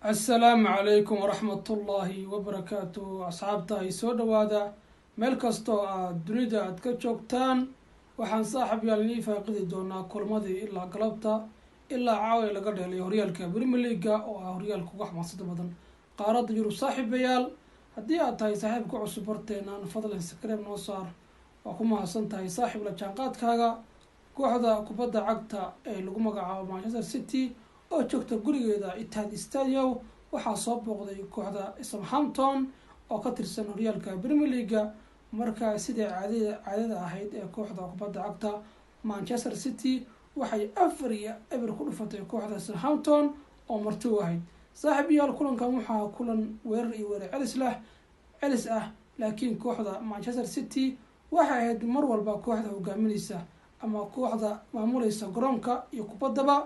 السلام عليكم ورحمة الله وبركاته أصحابتا يسود هذا ملكستو الدنيا أتكتشوكتان وحن صاحب يالني فاقد دونا كل ماضي إلا قلبتا إلا عاوي لقرده لهوريال كبريمير ليغا أو هوريال كوخ مصد بدن قارد يرو صاحب يال هدي أتاي صاحب كوع سبورتين أنا فضل سكريم نوصار وكما سنتاي صاحب لجانقات كاغا كوحدا كوبادا عقتا لغو مقعاو مانشستر سيتي oo joogta gurigeeda Etihad Stadium waxaa soo booqday kooxda Southampton oo ka tirsan horyaalka Premier League markaa sidii caadada ahayd ee kooxda kubadda cagta Manchester City waxay 4-0 ku dhufatay kooxda Southampton oo marti u ahayd saaxiibayaal kulankan waxaa kulan weerar iyo weerar celis ah laakiin kooxda Manchester City waxay ahayd mar walba kooxda hogaaminaysa ama kooxda maamulaysa garoonka iyo kubaddaba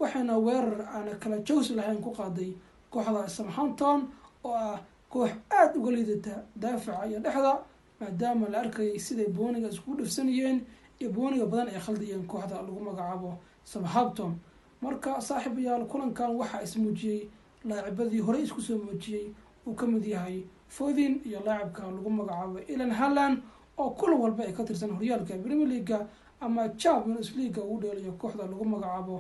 waxayna weerar aan kala joogsi lahayn ku qaaday kooxda Southampton oo ah koox aad uga liidata daafaca iyo dhexda maadaama la arkay siday booniga isku dhifsanayeen iyo booniga badan ay khaldiyeen kooxda lagu magacaabo Southampton marka saaxiibayaal kulankan waxa ismuujiyay laacibadii hore isku soo muujiyay uu ka mid yahay Foden iyo laacibka lagu magacaabo Erling Haaland oo kulan walba ay ka tirsan horyaalka Premier League ama Champions League uu dheelayo kooxda lagu magacaabo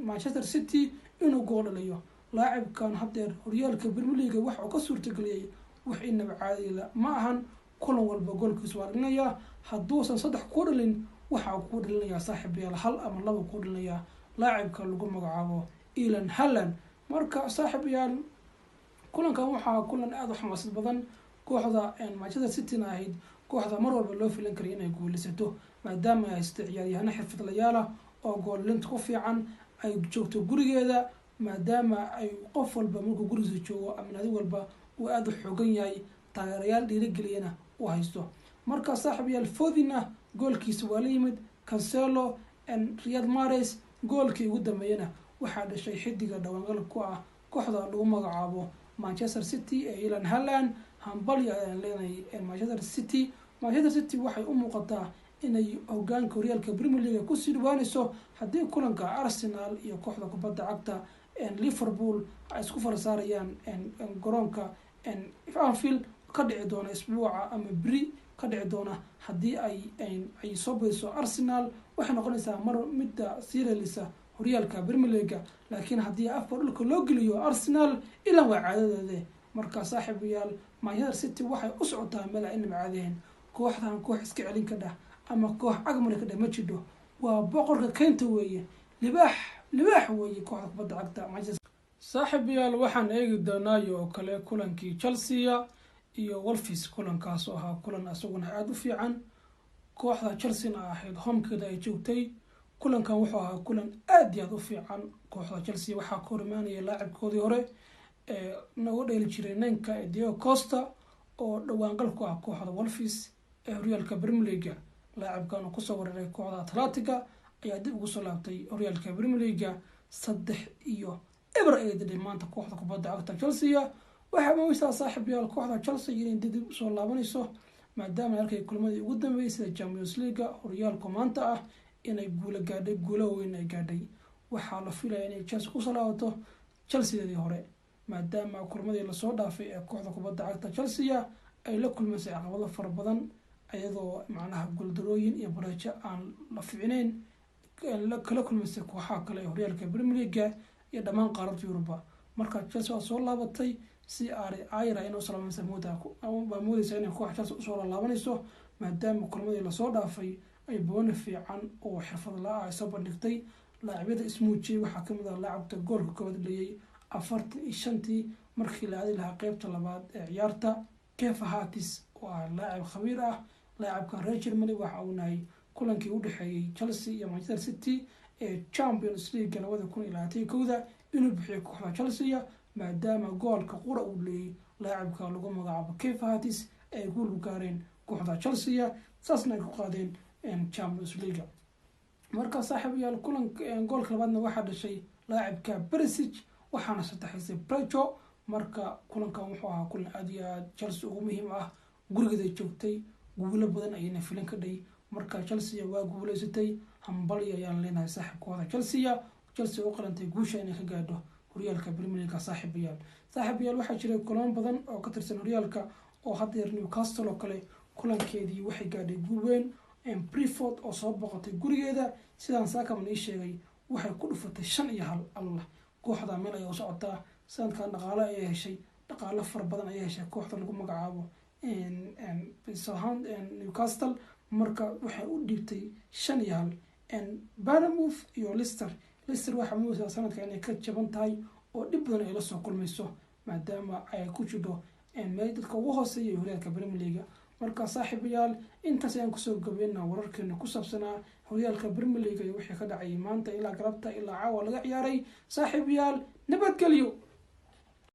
Manchester City inuu gool dhaliyo laacibkan hadeer horyaalka Premier League waxa uu ka suurtageliyay wax inaba caadi la ma ahan kulan walba goolkiisu waa dhinaya haduusan saddex ku dhalin waxa uu ku dhalinayaa saaxiibayaal hal ama laba ku dhalinayaa laacibka lagu magacaabo Erling Haaland marka saaxiibayaal kulankan waxa kulan aad u xamaasad badan kooxda Manchester City ahayd kooxda mar walba loo filan karay inay guulaysato maadaama ay ciyaaryahanno xirfadlayaal oo goolinta ku fiican ay joogto gurigeeda maadaama ay qof walba markuu gurigiisa joogo ama naadi walba uu aad u xoogan yahay taageerayaal dhiirigeliyana uu haysto marka saaxiibayaal Foden goolkiisa waa la yimid Cancelo Riyad Mahrez goolkii ugu dambeeyana waxaa dhashay xidiga dhawaangal ku ah kooxda lagu magacaabo Manchester City ee Erling Haaland hambalyo ayaan leenahay Manchester City waxay u muuqataa inay hoggaanka horyaalka Premier League ku sii dhawaanayso haddii kulanka Arsenal iyo kooxda kubadda cagta Liverpool ay isku farsaarayaan garoonka Anfield ka dhici doona isbuuca ama bri ka dhici doona haddii ay soo bayso Arsenal waxay noqonaysaa mar midda siiraysa horyaalka Premier League laakiin haddii afar dhulka loo geliyo Arsenal ilaa waa caadadeeda marka saaxiibayaal Manchester City waxay u socotaa meel ay inaba caadeen kooxdan koox iska celin ka dhah ama koox agmar ka dhama jido waa boqorka keenta weeye libaax weeye kooxda kubadda cagta Manchester saaxiibayaal waxaan eegi doonaa oo kale kulankii Chelsea iyo Wolves kulankaas oo ahaa kulan asaguna aad u fiican kooxda Chelsea ahayd homekeeda ay joogtay kulankan wuxuu ahaa kulan aad iyo aad u fiican kooxda Chelsea waxaa ka hormaanaya laacibkoodii hore nagu dheeli jiray ninka Diego Costa oo dhawaangal ku ah kooxda Wolves ee horyaalka Premier League laacibkan oo kusoo wareeray kooxda Atletico ayaa dib ugu soo laabtay horyaalka Premier League 3-0 ay maanta kooxda kubadda cagta Chelsea waxa muuqata saaxiibayaal kooxda Chelsea inay dib soo laabanayso maadaama halkay kulmadii ugu dambeysay Champions League horyaalka maanta ah inay guulo weyn ay gaadhay waxa la filayaa inay Chelsea ku soo laabato Chelsea hore maadaama kulmadii la soo dhaafay ee kooxda kubadda cagta Chelsea ay la kulmasay caqabado fara badan ayadoo macnaha guuldarooyin iyo baraajo aan la fiicnayn la kala kulmasay kooxaha kale ee horyaalka Premier League iyo dhammaan qaaradda Yurub marka Chelsea waa soo laabatay si ayra inuu salaamaysa moodaysa inay koox Chelsea u soo laabanayso maadaama kulmadii la soo dhaafay ay booni fiican oo xirfad la ay soo bandhigtay laacibada ismuujiyay waxaa kamid ah laacibta goolka koowaad dhaliyay 45 markii la aadi lahaa qaybta labaad ee ciyaarta Kefa Havertz waa laacib khabiir ah laacibka reer Germany waxa uu nahay kulankii u dhaxeeyay Chelsea iyo Manchester City ee Champions League 2021 inuu bixiyo kooxda Chelsea maadaama goolka qura uu leeyay laacibka lagu magacaabo Kefa Havertz ay gool u gaareen kooxda Chelsea saasna ay ku qaadeen Champions League marka saaxiibayaal kulanka goolka labaadna waxa dhashay laacibka Perisic waxaana saddexaysay Precho marka kulankan wuxuu ahaa kulan aad iyo aad Chelsea ugu muhiim ah gurigeeda joogtay guulo badan ayna filan ka dhigay marka Chelsea waa guuleysatay hambalyo ayaan leenahay saaxiibkooda Chelsea u qalantay guusha inay ka gaadho horyaalka Premier League saaxiibayaal waxaa jiray kulan badan oo ka tirsan horyaalka oo hadda Newcastle oo kale kulankeedii waxay gaadhay guul weyn Brentford oo soo boqotay gurigeeda sidaan saakaman ii sheegay waxay ku dhufatay 5-1 Allah kooxda meel ay u socotaa sanadkan dhaqaale ay heshay dhaqaale far badan ay heshay kooxda lagu magacaabo Newcastle marka waxay u dhibtay 5-1 Bournemouth iyo Leicester waxa muuqata sanadkan inay ka jaban tahay oo dib badan ay la soo kulmayso maadaama ay ku jiro meel dadka ugu hooseeya horyaalka Premier League marka saaxiibayaal intaas ayaan kusoo gabeynaa wararkeena ku saabsanaa horyaalka Premier League iyo wixii ka dhacay maanta ilaa galabta ilaa caawa laga ciyaaray saaxiibayaal nabadgelyo